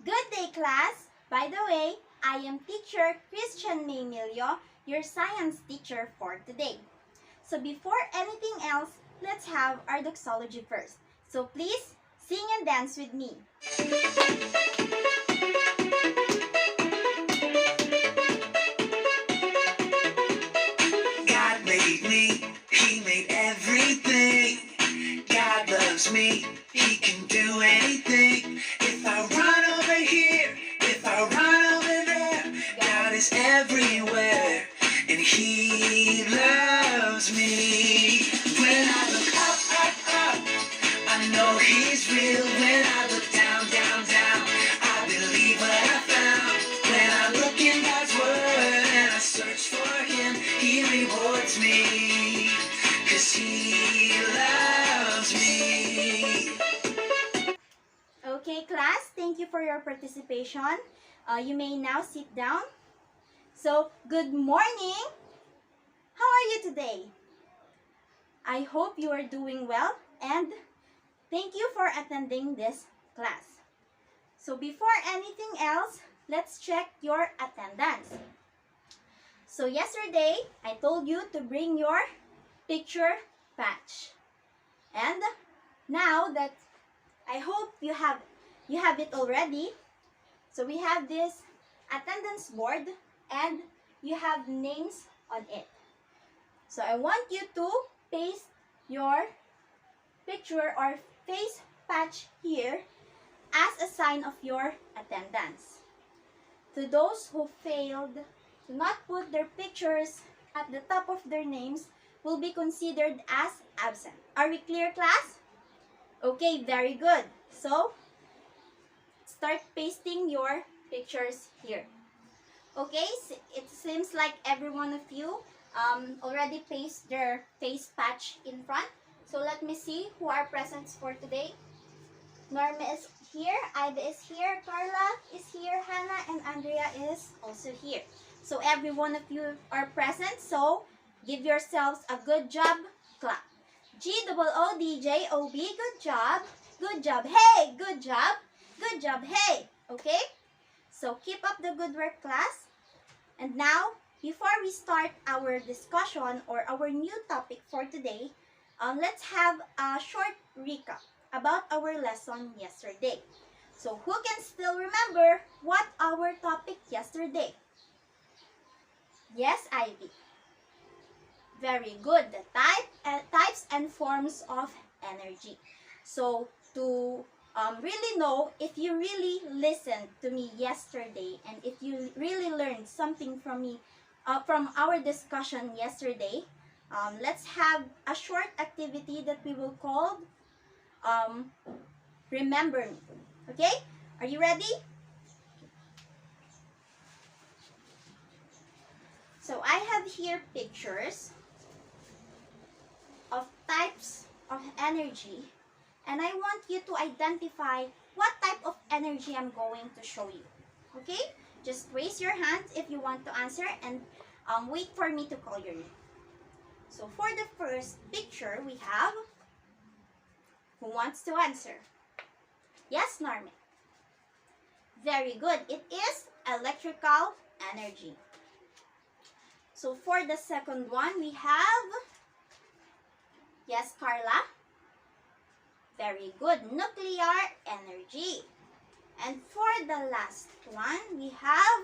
Good day, class! By the way, I am teacher Christien Millo, your science teacher for today. So before anything else, let's have our doxology first. So please, sing and dance with me. God made me, He made everything. God loves me, He can do anything. If I run over here, if I run over there, God is everywhere, and He loves me. When I look up, up, up, I know He's real. When I look down, down, down, I believe what I found. When I look in God's Word and I search for Him, He rewards me, 'cause He loves me. Okay, class, thank you for your participation. You may now sit down. So, good morning! How are you today? I hope you are doing well and thank you for attending this class. So before anything else, let's check your attendance. So yesterday, I told you to bring your picture patch. And now that I hope you have it already. So we have this attendance board and you have names on it. So I want you to paste your picture or face patch here as a sign of your attendance. To those who failed to not put their pictures at the top of their names will be considered as absent. Are we clear, class? Okay, very good. So, start pasting your pictures here. Okay, it seems like every one of you already pasted their face patch in front. So let me see who are present for today. Norma is here, Ida is here, Carla is here, Hannah and Andrea is also here. So every one of you are present, so give yourselves a good job clap. GOODJOB, good job. Good job, hey, good job. Good job, hey, okay? So keep up the good work, class. And now, before we start our discussion or our new topic for today, let's have a short recap about our lesson yesterday. So who can still remember what our topic yesterday? Yes, Ivy. Very good. The types and forms of energy. So to really know if you really listened to me yesterday and if you really learned something from me, from our discussion yesterday, let's have a short activity that we will call Remember Me. Okay? Are you ready? So I have here pictures of types of energy and I want you to identify what type of energy I'm going to show you. Okay? Just raise your hands if you want to answer and wait for me to call your name. So for the first picture, we have, who wants to answer? Yes, Norman. Very good. It is electrical energy. So for the second one, we have, yes, Carla. Very good. Nuclear energy. And for the last one, we have,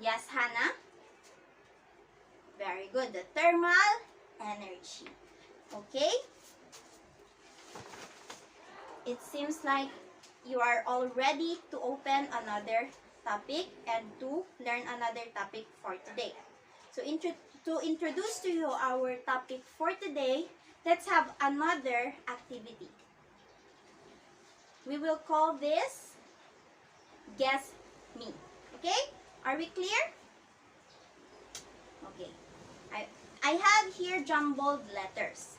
yes, Hannah. Very good. The thermal energy. Okay? It seems like you are all ready to open another topic and to learn another topic for today. So to introduce to you our topic for today, let's have another activity. We will call this Guess Me. Okay? Are we clear? Okay. I have here jumbled letters.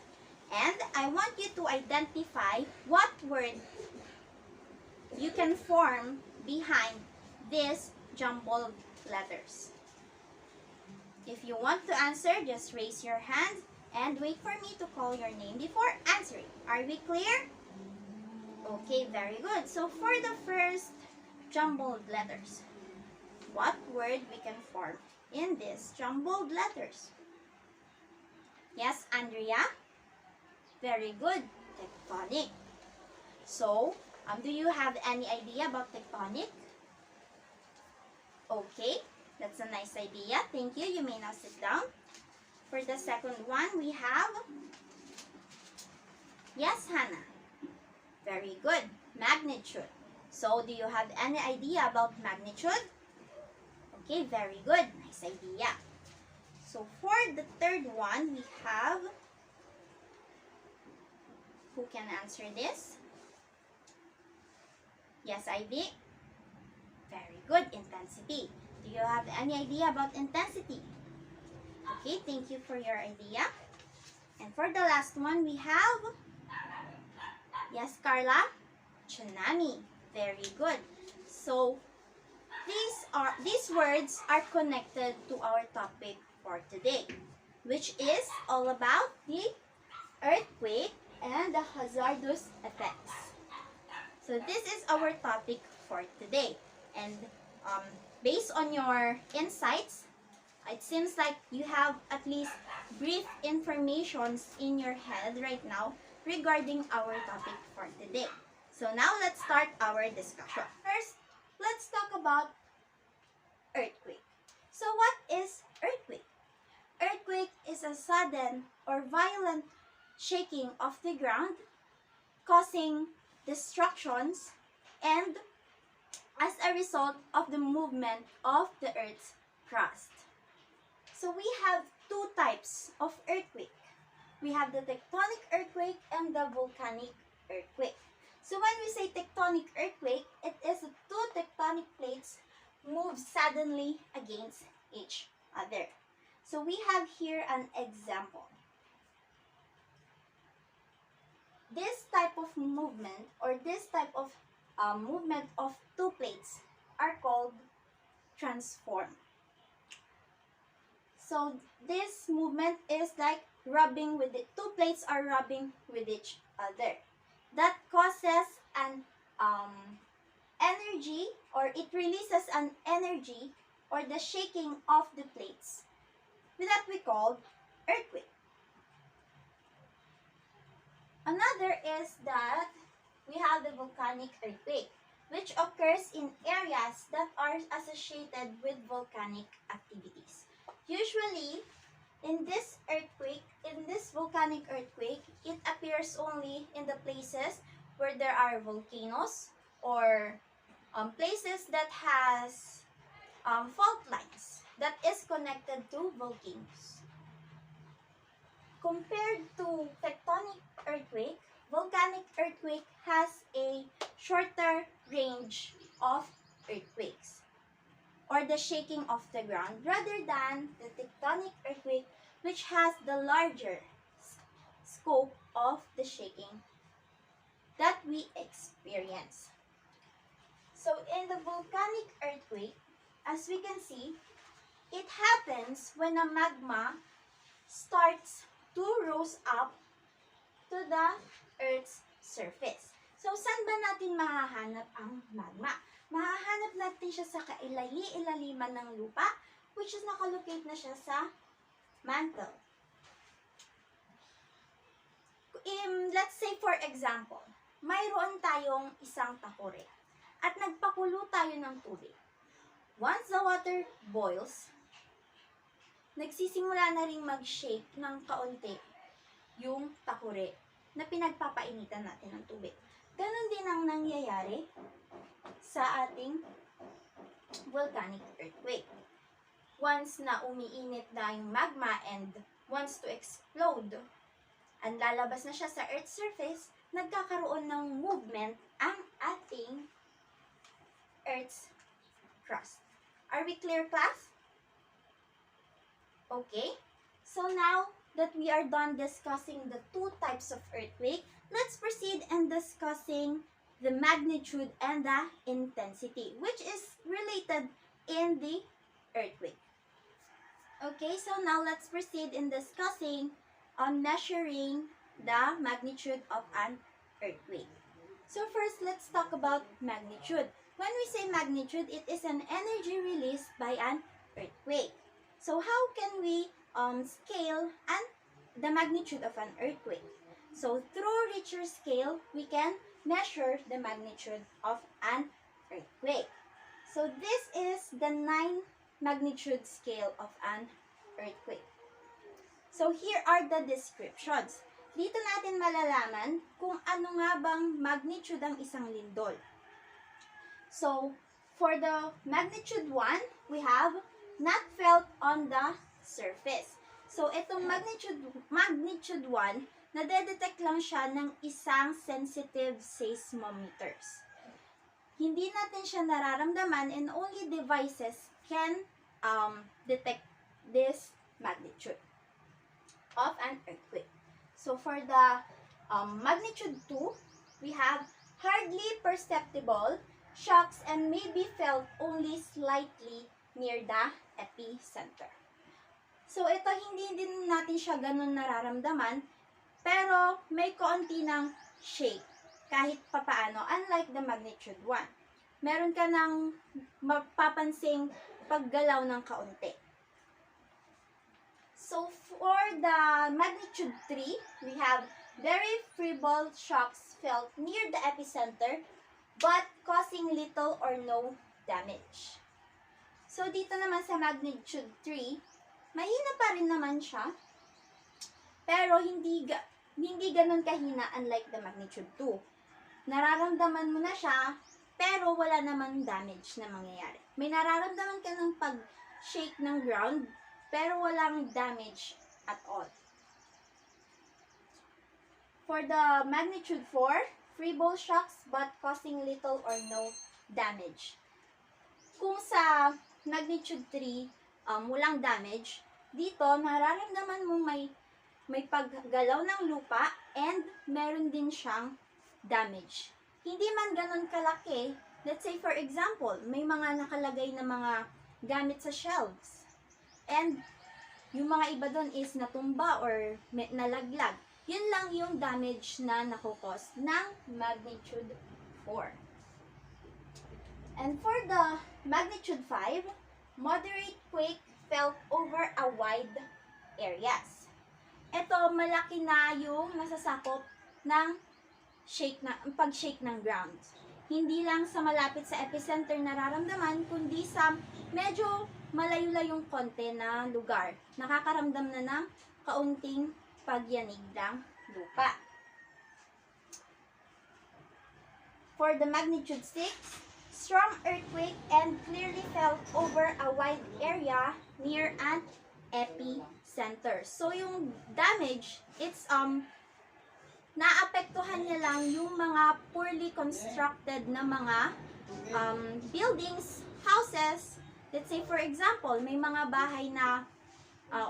And I want you to identify what word you can form behind these jumbled letters. If you want to answer, just raise your hand and wait for me to call your name before answering. Are we clear? Okay, very good. So for the first jumbled letters, what word we can form in these jumbled letters? Yes, Andrea? Very good. Tectonic. So, do you have any idea about tectonic? Okay, that's a nice idea. Thank you. You may now sit down. For the second one, we have, yes, Hannah. Very good. Magnitude. So, do you have any idea about magnitude? Okay, very good. Nice idea. So, for the third one, we have, who can answer this? Yes, Ivy. Very good. Intensity. Do you have any idea about intensity? Okay, thank you for your idea. And for the last one, we have, yes, Carla? Tsunami. Very good. So, these words are connected to our topic for today, which is all about the earthquake and the hazardous effects. So this is our topic for today. And based on your insights, it seems like you have at least brief information in your head right now regarding our topic for today. So now let's start our discussion. First, let's talk about earthquake. So what is earthquake? Earthquake is a sudden or violent shaking of the ground causing destructions and as a result of the movement of the Earth's crust. So we have two types of earthquake. We have the tectonic earthquake and the volcanic earthquake. So when we say tectonic earthquake, it is the two tectonic plates move suddenly against each other. So we have here an example. This type of movement or this type of movement of two plates are called transform. So this movement is like rubbing with the two plates are rubbing with each other. That causes an energy, or it releases an energy or the shaking of the plates that we call earthquake. Another is that we have the volcanic earthquake, which occurs in areas that are associated with volcanic activities. Usually, in this volcanic earthquake, it appears only in the places where there are volcanoes or places that has fault lines that is connected to volcanoes. Compared to tectonic earthquake, volcanic earthquake has a shorter range of earthquakes or the shaking of the ground rather than the tectonic earthquake, which has the larger scope of the shaking that we experience. So in the volcanic earthquake, as we can see, it happens when a magma starts to rose up to the Earth's surface. So, saan ba natin mahahanap ang magma? Mahahanap natin siya sa kailaliman ng lupa, which is nakalocate na siya sa mantle. Let's say for example, mayroon tayong isang takore at nagpakulo tayo ng tubig. Once the water boils, nagsisimula na ring mag-shake ng kaunti yung takore na pinagpapainitan natin ng tubig. Ganon din ang nangyayari sa ating volcanic earthquake. Once na umiinit na yung magma and wants to explode, ang lalabas na siya sa Earth's surface, nagkakaroon ng movement ang ating Earth's crust. Are we clear, class? Okay, so now that we are done discussing the two types of earthquake, let's proceed in discussing the magnitude and the intensity, which is related in the earthquake. Okay, so now let's proceed in discussing on measuring the magnitude of an earthquake. So first, let's talk about magnitude. When we say magnitude, it is an energy released by an earthquake. So how can we scale the magnitude of an earthquake? So through Richter scale, we can measure the magnitude of an earthquake. So this is the 9 magnitude scale of an earthquake. So here are the descriptions. Dito natin malalaman kung ano nga bang magnitude ang isang lindol. So, for the magnitude 1, we have not felt on the surface. So, itong magnitude 1, nadedetect lang siya ng isang sensitive seismometers. Hindi natin siya nararamdaman and only devices can detect this magnitude of an earthquake. So, for the magnitude 2, we have hardly perceptible shocks and may be felt only slightly near the epicenter. So, ito hindi din natin siya ganun nararamdaman, pero may kaunti ng shake kahit papaano, unlike the magnitude 1. Meron ka ng mapapansing paggalaw ng kaunti. So, for the magnitude 3, we have very feeble shocks felt near the epicenter but causing little or no damage. So, dito naman sa magnitude 3, mahina pa rin naman siya, pero hindi ganun kahina unlike the magnitude 2. Nararamdaman mo na siya, pero wala naman damage na mangyayari. May nararamdaman ka ng pag-shake ng ground, pero walang damage at all. For the magnitude 4, feeble shocks but causing little or no damage. Kung sa magnitude 3, walang damage, dito nararamdaman mo may paggalaw ng lupa and meron din siyang damage. Hindi man ganun kalaki. Let's say for example, may mga nakalagay na mga gamit sa shelves. And yung mga iba doon is natumba or nalaglag. Yun lang yung damage na nakukos ng magnitude 4. And for the magnitude 5, moderate quake felt over a wide areas. Ito, malaki na yung nasasakop ng pag-shake ng ground. Hindi lang sa malapit sa epicenter nararamdaman, kundi sa medyo malayo-layong konti na lugar. Nakakaramdam na ng kaunting pagyanig ng lupa. For the magnitude 6, strong earthquake and clearly felt over a wide area near an epicenter. So, yung damage, it's naapektuhan niya lang yung mga poorly constructed na mga buildings, houses. Let's say for example, may mga bahay na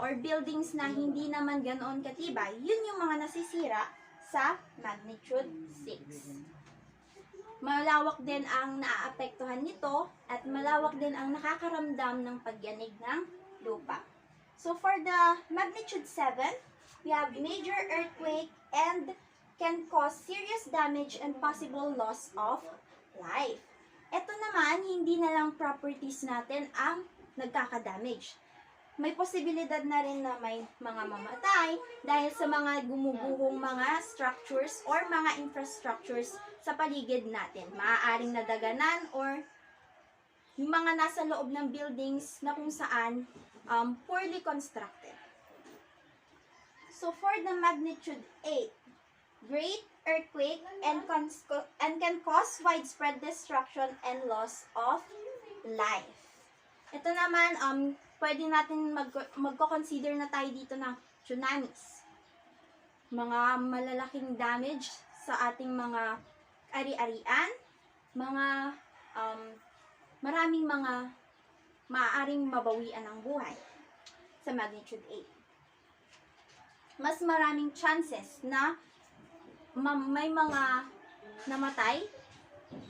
or buildings na hindi naman ganoon katibay. Yun yung mga nasisira sa magnitude 6. Malawak din ang naaapektuhan nito at malawak din ang nakakaramdam ng pagyanig ng lupa. So for the magnitude 7, we have major earthquake and can cause serious damage and possible loss of life. Ito naman, hindi na lang properties natin ang nagkakadamage. May posibilidad na rin na may mga mamatay dahil sa mga gumuguhong mga structures or mga infrastructures sa paligid natin. Maaaring nadaganan or yung mga nasa loob ng buildings na kung saan poorly constructed. So for the magnitude 8, great earthquake and can cause widespread destruction and loss of life. Ito naman, pwede natin magko-consider na tayo dito ng tsunamis. Mga malalaking damage sa ating mga ari-arian, mga maraming mga maaaring mabawian ng buhay sa magnitude 8. Mas maraming chances na may mga namatay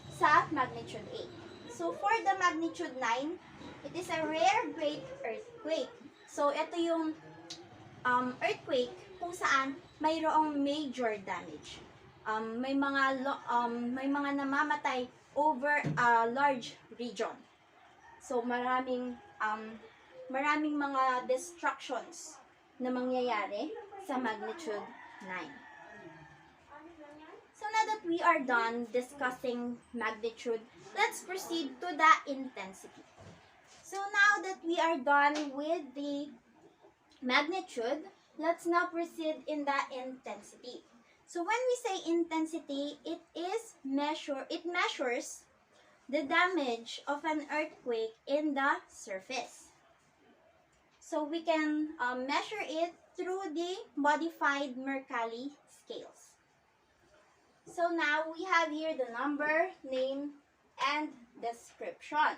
sa magnitude 8. So, for the magnitude 9, it is a rare great earthquake. So, ito yung earthquake kung saan mayroong major damage. may mga namamatay over a large region. So maraming mga destructions na mangyayari sa magnitude 9. So now that we are done discussing magnitude, let's proceed to the intensity. So now that we are done with the magnitude, let's now proceed in the intensity. So when we say intensity, it measures the damage of an earthquake in the surface. So we can measure it through the modified Mercalli scales. So now we have here the number, name, and description.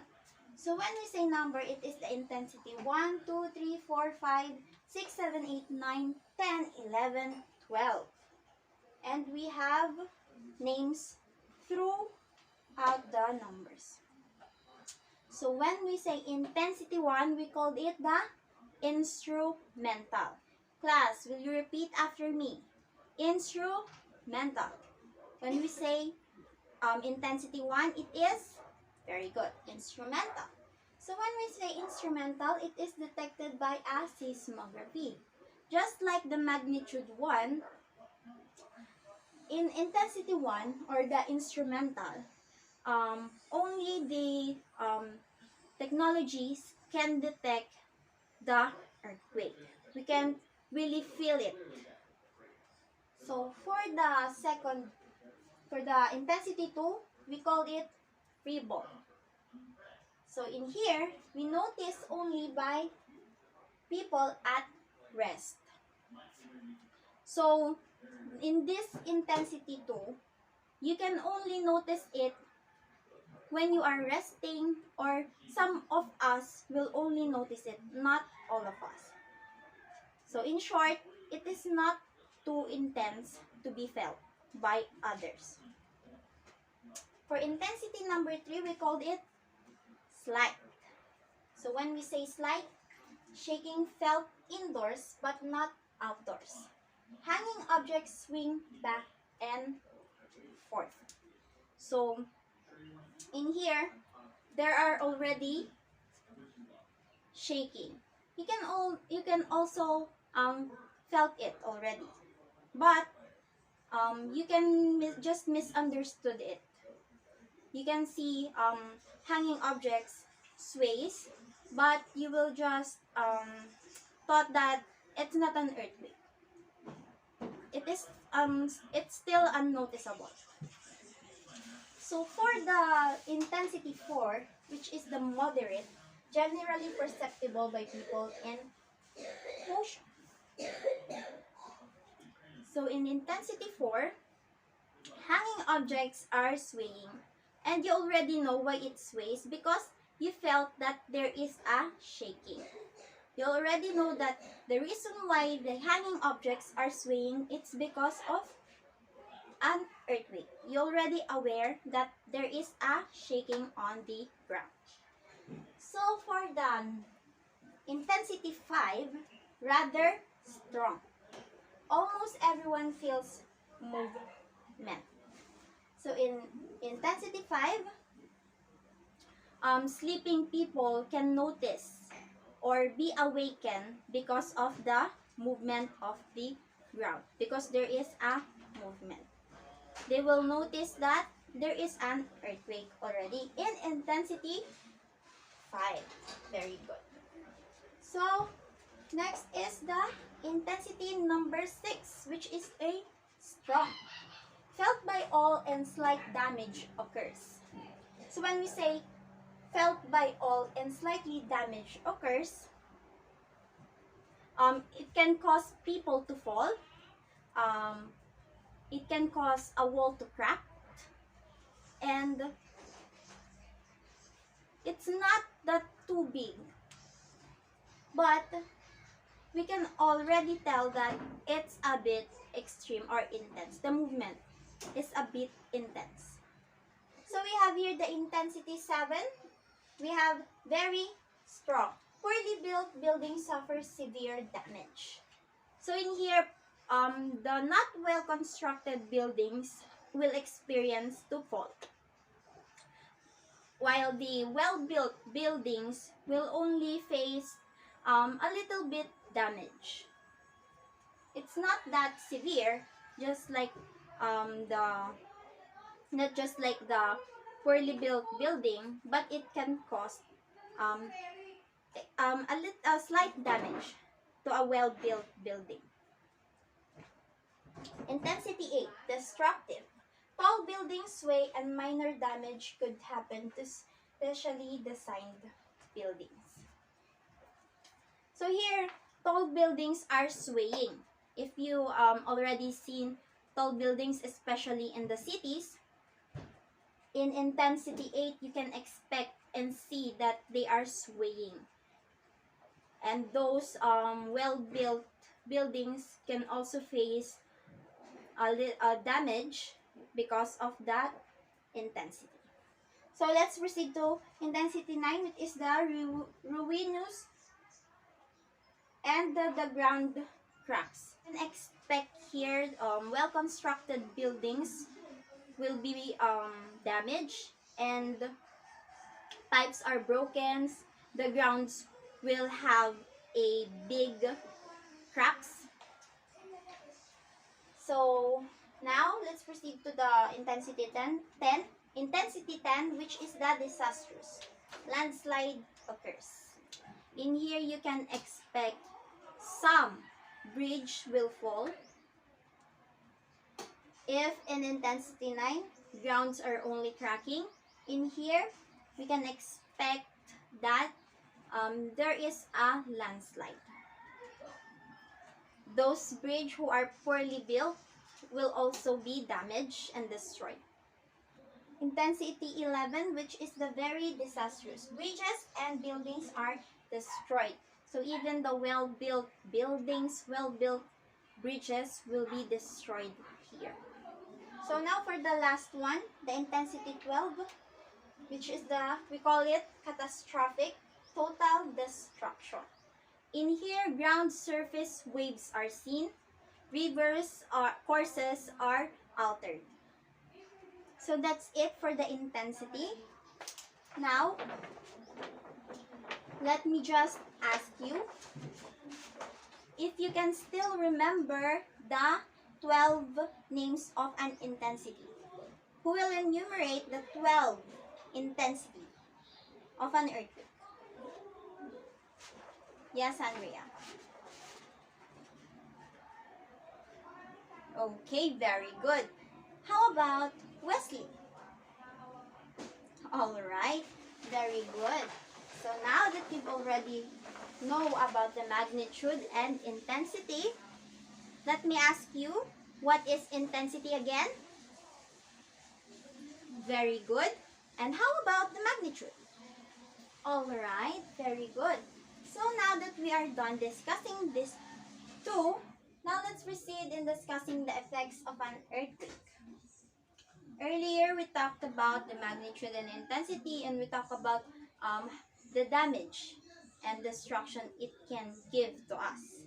So when we say number, it is the intensity 1, 2, 3, 4, 5, 6, 7, 8, 9, 10, 11, 12. And we have names throughout the numbers. So when we say intensity 1, we called it the instrumental. Class, will you repeat after me? Instrumental. When we say intensity 1, it is, very good, instrumental. So when we say instrumental, it is detected by a seismography. Just like the magnitude 1, in intensity 1, or the instrumental, only the technologies can detect the earthquake. We can really feel it. So for the intensity 2, we call it free fall. So in here, we notice only by people at rest. So in this intensity 2, you can only notice it when you are resting, or some of us will only notice it, not all of us. So in short, it is not too intense to be felt by others. For intensity number 3, we called it slight. So when we say slight, shaking felt indoors but not outdoors. Hanging objects swing back and forth. So in here, there are already shaking. You can also felt it already, but you can just misunderstood it. You can see hanging objects sways, but you will just thought that it's not an earthquake. It's still unnoticeable. So for the intensity 4, which is the moderate, generally perceptible by people in motion. So in intensity 4, hanging objects are swaying. And you already know why it sways, because you felt that there is a shaking. You already know that the reason why the hanging objects are swaying, it's because of an earthquake. You're already aware that there is a shaking on the ground. So for the intensity 5, rather strong. Almost everyone feels movement. So in intensity 5, sleeping people can notice or be awakened because of the movement of the ground, because there is a movement. They will notice that there is an earthquake already in intensity 5. Very good. So next is the intensity number 6, which is a strong. Felt by all and slight damage occurs. So when we say felt by all and slightly damage occurs, it can cause people to fall. It can cause a wall to crack. And it's not that too big. But we can already tell that it's a bit extreme or intense. The movement is a bit intense. So we have here the intensity 7. We have very strong. Poorly built buildings suffer severe damage. So in here, the not well-constructed buildings will experience to fall, while the well-built buildings will only face a little bit damage. It's not that severe, just like the not just like the poorly built building, but it can cause um, a slight damage to a well-built building. Intensity 8, destructive. Tall buildings sway and minor damage could happen to specially designed buildings. So here, tall buildings are swaying. If you already seen tall buildings, especially in the cities, in intensity 8, you can expect and see that they are swaying. And those well-built buildings can also face a damage because of that intensity. So let's proceed to intensity 9, which is the ruinous and the ground cracks. You can expect here well-constructed buildings will be damaged, and pipes are broken, the grounds will have a big cracks. So now let's proceed to the intensity 10. Intensity 10, which is the disastrous. Landslide occurs. In here you can expect some bridge will fall. If in intensity 9, grounds are only cracking, in here we can expect that there is a landslide. Those bridges who are poorly built will also be damaged and destroyed. Intensity 11, which is the very disastrous. Bridges and buildings are destroyed. So even the well-built buildings, well-built bridges will be destroyed here. So now for the last one, the intensity 12, which is we call it catastrophic, total destruction. In here, ground surface waves are seen, rivers courses are altered. So that's it for the intensity. Now, let me just ask you if you can still remember the 12 names of an intensity. Who will enumerate the 12 intensity of an earthquake? Yes, Andrea. Okay, very good. How about Wesley? Alright, very good. So now that you've already know about the magnitude and intensity, let me ask you, what is intensity again? Very good. And how about the magnitude? Alright, very good. So now that we are done discussing these two, now let's proceed in discussing the effects of an earthquake. Earlier, we talked about the magnitude and intensity, and we talked about the damage and destruction it can give to us.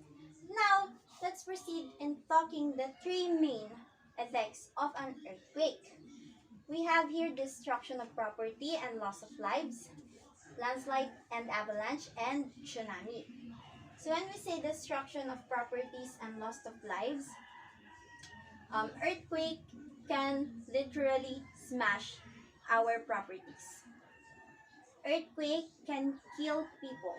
Now, let's proceed in talking the three main effects of an earthquake. We have here destruction of property and loss of lives, landslide and avalanche, and tsunami. So when we say destruction of properties and loss of lives, earthquake can literally smash our properties. Earthquake can kill people.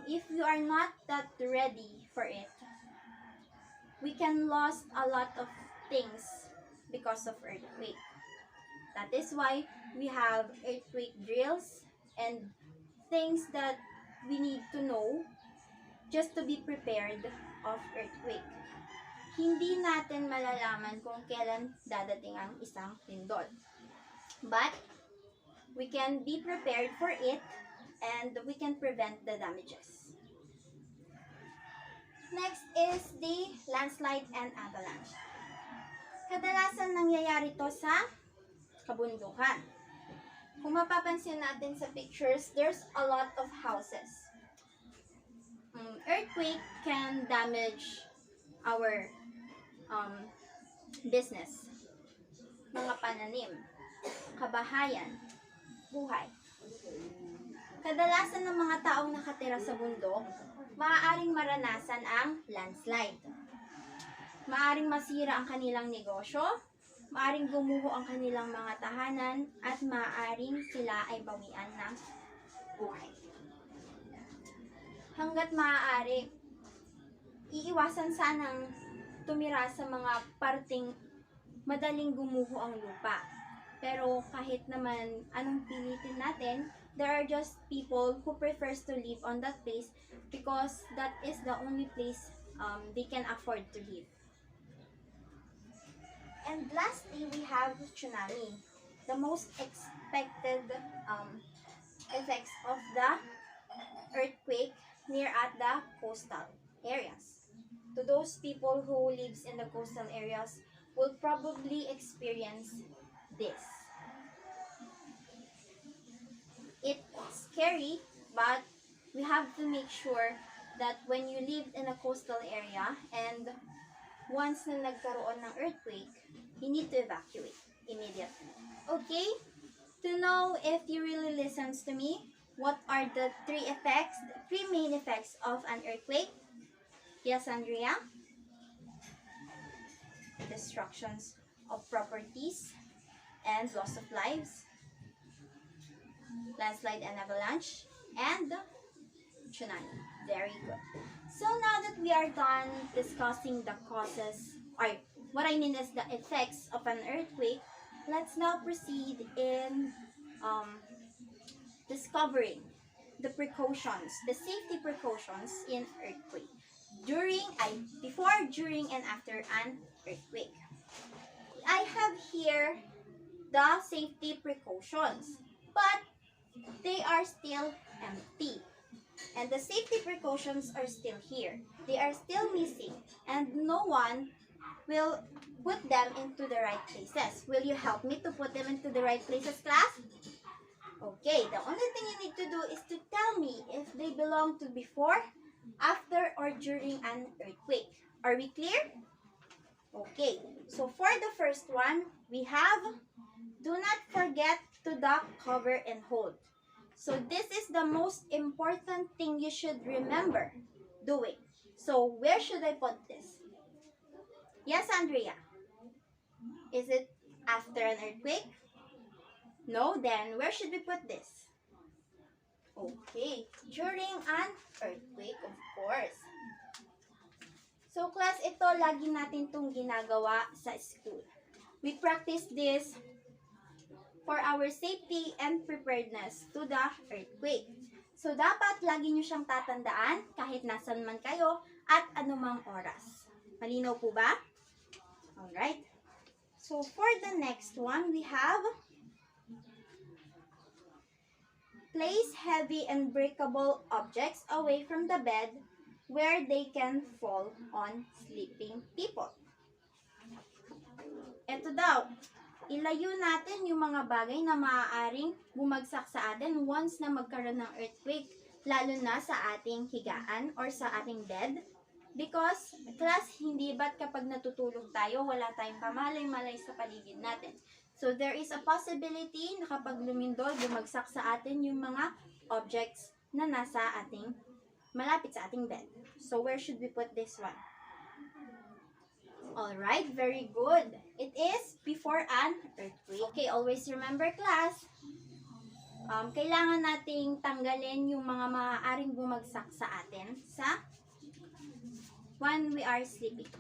If you are not that ready for it, we can lose a lot of things because of earthquake. That is why we have earthquake drills and things that we need to know just to be prepared of earthquake. Hindi natin malalaman kung kailan dadating ang isang lindol. But we can be prepared for it and we can prevent the damages. Next is the landslide and avalanche. Kadalasan nangyayari to sa kabundukan. Kung mapapansin natin sa pictures, there's a lot of houses. earthquake can damage our business, mga pananim, kabahayan, buhay. Kadalasan ng mga taong nakatira sa bundok, maaaring maranasan ang landslide. Maaaring masira ang kanilang negosyo, maaaring gumuho ang kanilang mga tahanan, at maaaring sila ay bawian ng buhay. Hanggat maaari, iiwasan sanang tumira sa mga parting madaling gumuho ang lupa. Pero kahit naman anong pilitin natin, there are just people who prefers to live on that place because that is the only place they can afford to live. And lastly, we have tsunami, the most expected effects of the earthquake near at the coastal areas. To those people who lives in the coastal areas will probably experience this. It's scary, but we have to make sure that when you live in a coastal area and once na nagkaroon ng earthquake, you need to evacuate immediately. Okay? To know if you really listens to me, what are the three main effects of an earthquake? Yes, Andrea? Destructions of properties and loss of lives, landslide and avalanche, and tsunami. Very good. So now that we are done discussing the causes, or what I mean is the effects of an earthquake, let's now proceed in discovering the precautions, the safety precautions in earthquake. Before, during, and after an earthquake. I have here the safety precautions, but they are still empty. And the safety precautions are still here. They are still missing, and no one will put them into the right places. Will you help me to put them into the right places, class? Okay, the only thing you need to do is to tell me if they belong to before, after, or during an earthquake. Are we clear? Okay, so for the first one, we have, do not forget to duck, cover, and hold. So this is the most important thing you should remember doing. So where should I put this? Yes, Andrea? Is it after an earthquake? No, then where should we put this? Okay, during an earthquake, of course. So class, ito lagi natin itong ginagawa sa school. We practice this for our safety and preparedness to the earthquake. So dapat lagi nyo siyang tatandaan kahit nasan man kayo at anumang oras. Malinaw po ba? Alright. So for the next one, we have place heavy and breakable objects away from the bed where they can fall on sleeping people. Ito daw, ilayo natin yung mga bagay na maaaring bumagsak sa atin once na magkaroon ng earthquake, lalo na sa ating higaan or sa ating bed. Because, class, hindi ba't kapag natutulog tayo, wala tayong kamalay-malay sa paligid natin. So, there is a possibility na kapag lumindol, bumagsak sa atin yung mga objects na nasa ating, malapit sa ating bed. So, where should we put this one? Alright, very good. It is before an earthquake. Okay, always remember, class, kailangan nating tanggalin yung mga maaaring bumagsak sa atin sa when we are sleeping.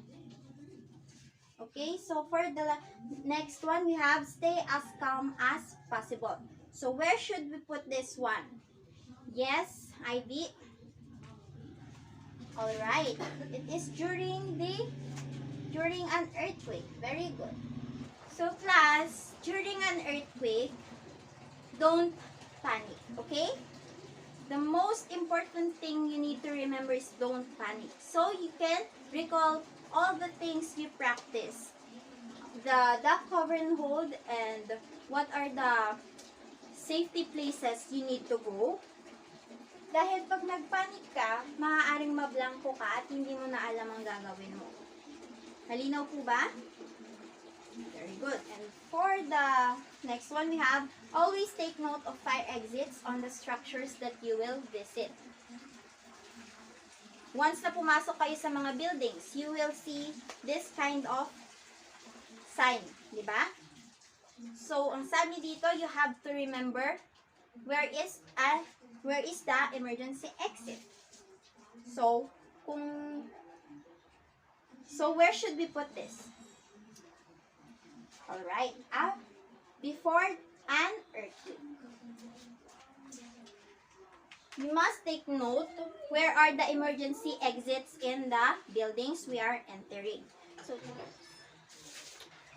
Okay, so for the next one, we have stay as calm as possible. So where should we put this one? Yes, Ivy. Alright, it is during an earthquake. Very good. So class, during an earthquake, don't panic, okay? The most important thing you need to remember is don't panic. So you can recall all the things you practice. The duck, cover, and hold, and what are the safety places you need to go. Dahil pag nagpanik ka, maaaring mablangko ka at hindi mo na alam ang gagawin mo. Malinaw po ba? Very good. And for the next one, we have always take note of fire exits on the structures that you will visit. Once na pumasok kayo sa mga buildings, you will see this kind of sign, di ba? So, ang sabi dito, you have to remember where is the emergency exit. So, where should we put this? Alright, before an earthquake. We must take note where are the emergency exits in the buildings we are entering.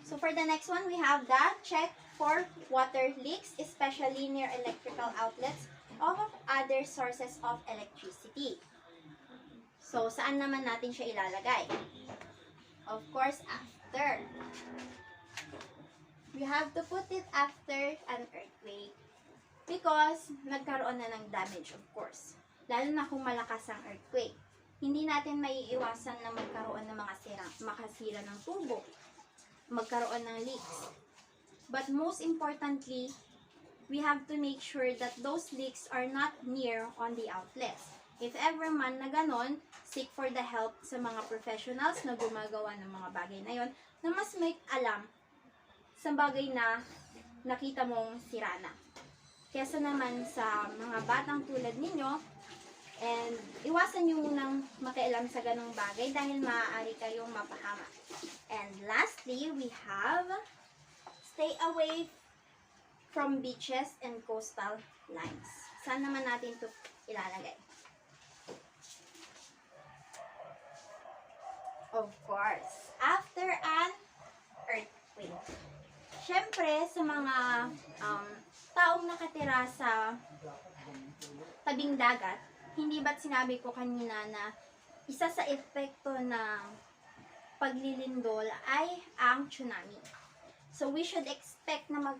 So for the next one, we have the check for water leaks, especially near electrical outlets or other sources of electricity. So, saan naman natin siya ilalagay? Of course, after. We have to put it after an earthquake. Because, nagkaroon na ng damage, of course. Lalo na kung malakas ang earthquake. Hindi natin maiiwasan na magkaroon ng makasira ng tubo. Magkaroon ng leaks. But most importantly, we have to make sure that those leaks are not near on the outlets. If ever man na ganon, seek for the help sa mga professionals na gumagawa ng mga bagay na yon na mas may alam sa bagay na nakita mong sira na. Kesa naman sa mga batang tulad ninyo, and iwasan nyo munang makialam sa ganong bagay dahil maaari kayong mapahama. And lastly, we have stay away from beaches and coastal lines. Saan naman natin ito ilalagay? Of course, after an earthquake. Siyempre, sa mga taong nakatira sa tabing dagat, hindi ba't sinabi ko kanina na isa sa epekto ng paglilindol ay ang tsunami. So, we should expect na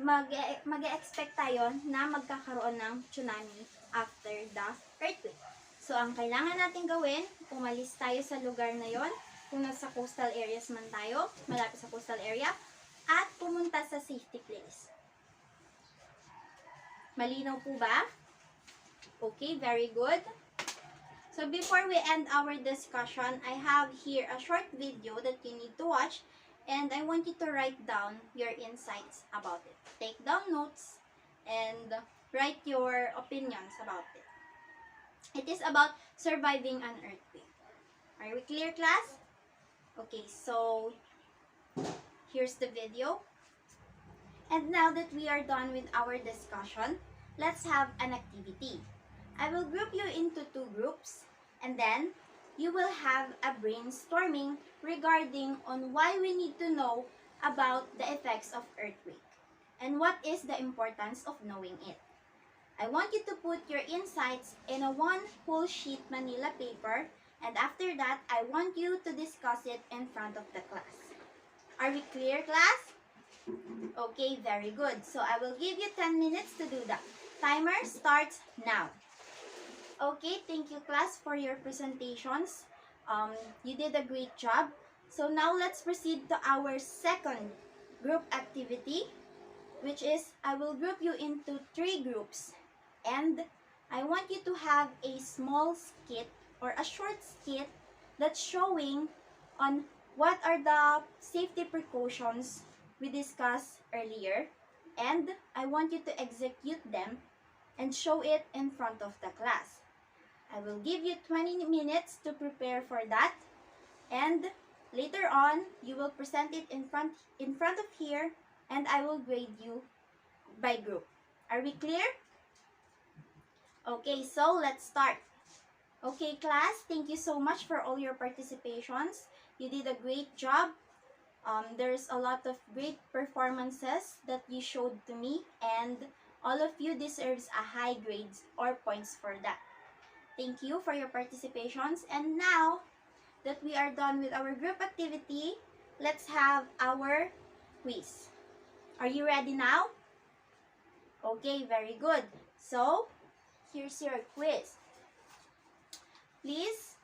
mag-expect tayo na magkakaroon ng tsunami after the earthquake. So, ang kailangan natin gawin, umalis tayo sa lugar na yon, kung nasa coastal areas man tayo, malapit sa coastal area, at pumunta sa safety place. Malinaw po ba? Okay, very good. So, before we end our discussion, I have here a short video that you need to watch, and I want you to write down your insights about it. Take down notes and write your opinions about it. It is about surviving an earthquake. Are we clear, class? Okay, so here's the video. And now that we are done with our discussion, let's have an activity. I will group you into two groups, and then you will have a brainstorming regarding on why we need to know about the effects of earthquake and what is the importance of knowing it. I want you to put your insights in a one whole sheet manila paper, and after that, I want you to discuss it in front of the class. Are we clear, class? Okay, very good. So I will give you 10 minutes to do that. Timer starts now. Okay, thank you, class, for your presentations. You did a great job. So now let's proceed to our second group activity, which is I will group you into 3 groups. And I want you to have a small skit or a short skit that's showing on what are the safety precautions we discussed earlier. And I want you to execute them and show it in front of the class. I will give you 20 minutes to prepare for that. And later on, you will present it in front of here, and I will grade you by group. Are we clear? Okay, so let's start. Okay, class, thank you so much for all your participations. You did a great job. There's a lot of great performances that you showed to me, and all of you deserves a high grades or points for that. Thank you for your participations. And now that we are done with our group activity, let's have our quiz. Are you ready now? Okay, very good. So, here's your quiz. Please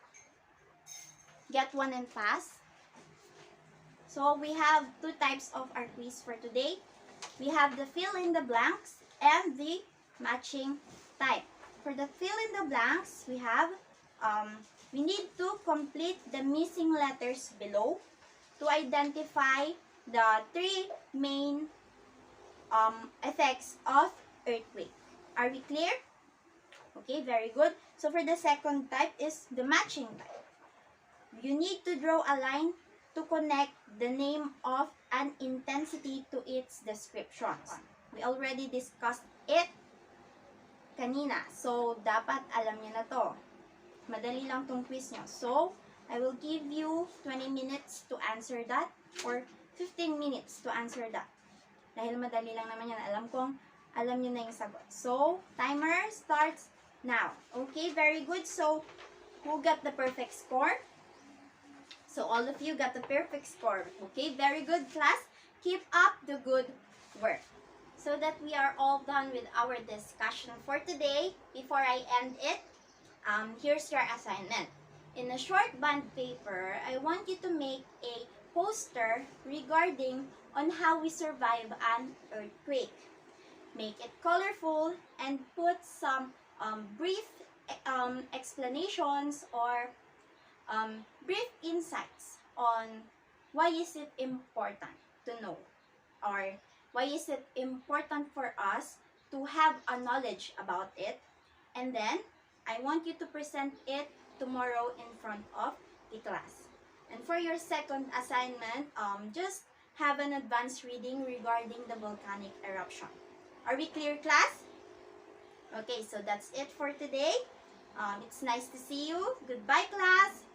get one and pass. So we have two types of our quiz for today. We have the fill in the blanks and the matching type. For the fill in the blanks, we have, we need to complete the missing letters below to identify the three main effects of earthquake. Are we clear? Okay, very good. So for the second type is the matching type. You need to draw a line to connect the name of an intensity to its descriptions. We already discussed it kanina. So, dapat alam niyo na to. Madali lang tong quiz nyo. So, I will give you 20 minutes to answer that or 15 minutes to answer that. Dahil madali lang naman yan. Alam kong alam niyo na yung sagot. So, timer starts now. Okay, very good. So, who got the perfect score? So, all of you got the perfect score. Okay, very good, class. Keep up the good work. So that we are all done with our discussion for today, before I end it, here's your assignment. In a short bond paper, I want you to make a poster regarding on how we survive an earthquake. Make it colorful and put some brief explanations or brief insights on why is it important to know, or why is it important for us to have a knowledge about it. And then I want you to present it tomorrow in front of the class. And for your second assignment, just have an advanced reading regarding the volcanic eruption. Are we clear, class? Okay, so that's it for today. It's nice to see you. Goodbye, class.